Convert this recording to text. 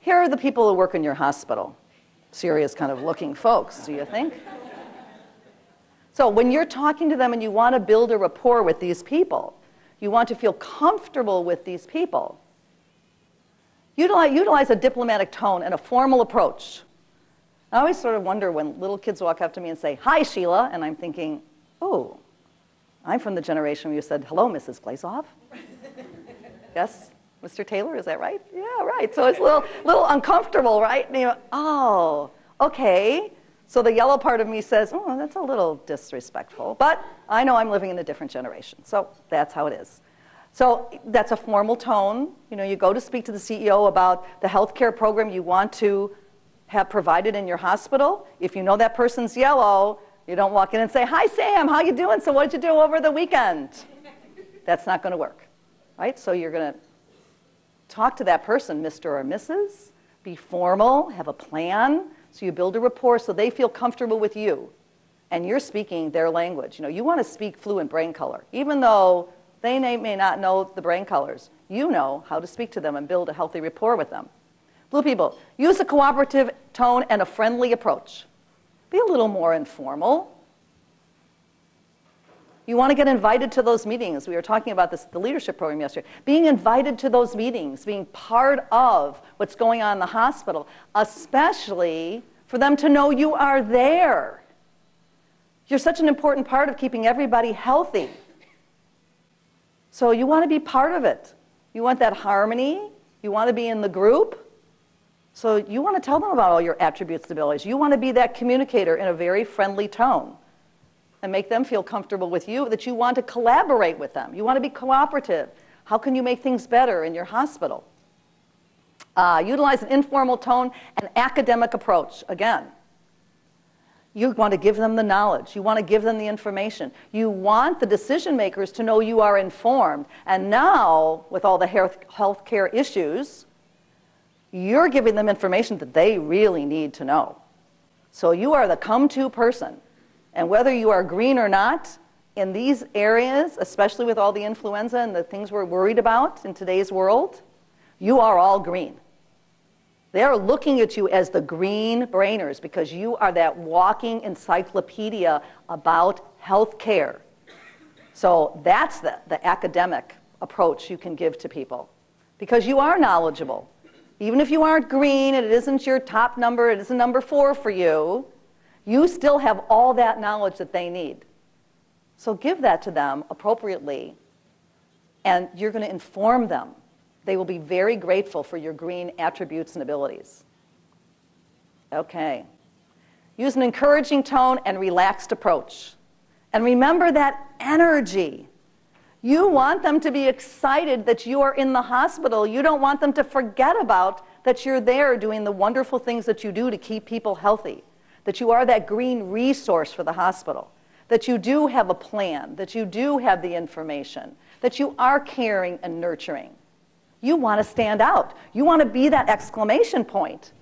Here are the people who work in your hospital. Serious kind of looking folks, do you think? So when you're talking to them and you want to build a rapport with these people, you want to feel comfortable with these people, utilize a diplomatic tone and a formal approach. I always sort of wonder when little kids walk up to me and say, "Hi, Sheila," and I'm thinking, oh, I'm from the generation where you said, "Hello, Mrs. Glazoff." Yes, Mr. Taylor, is that right? Yeah, right. So it's a little uncomfortable, right? And you go, oh, okay. So the yellow part of me says, oh, that's a little disrespectful. But I know I'm living in a different generation. So that's how it is. So that's a formal tone. You know, you go to speak to the CEO about the healthcare program you want to have provided in your hospital. If you know that person's yellow, you don't walk in and say, "Hi, Sam, how you doing? So what did you do over the weekend?" That's not going to work, right? So you're going to talk to that person, Mr. or Mrs., be formal, have a plan, so you build a rapport so they feel comfortable with you, and you're speaking their language. You know, you want to speak fluent brain color. Even though they may not know the brain colors, you know how to speak to them and build a healthy rapport with them. Blue people, use a cooperative tone and a friendly approach. Be a little more informal. You want to get invited to those meetings. We were talking about this, the leadership program yesterday. Being invited to those meetings, being part of what's going on in the hospital, especially for them to know you are there. You're such an important part of keeping everybody healthy. So you want to be part of it. You want that harmony. You want to be in the group. So you want to tell them about all your attributes and abilities. You want to be that communicator in a very friendly tone and make them feel comfortable with you, that you want to collaborate with them. You want to be cooperative. How can you make things better in your hospital? Utilize an informal tone and academic approach. Again, you want to give them the knowledge. You want to give them the information. You want the decision makers to know you are informed. And now, with all the healthcare issues, you're giving them information that they really need to know. So you are the come-to person. And whether you are green or not, in these areas, especially with all the influenza and the things we're worried about in today's world, you are all green. They're looking at you as the green brainers because you are that walking encyclopedia about health care. So that's the academic approach you can give to people because you are knowledgeable. Even if you aren't green and it isn't your top number, it isn't number 4 for you, you still have all that knowledge that they need. So give that to them appropriately, and you're going to inform them. They will be very grateful for your green attributes and abilities. Okay. Use an encouraging tone and relaxed approach. And remember that energy. You want them to be excited that you are in the hospital. You don't want them to forget about that you're there doing the wonderful things that you do to keep people healthy, that you are that green resource for the hospital, that you do have a plan, that you do have the information, that you are caring and nurturing. You want to stand out. You want to be that exclamation point.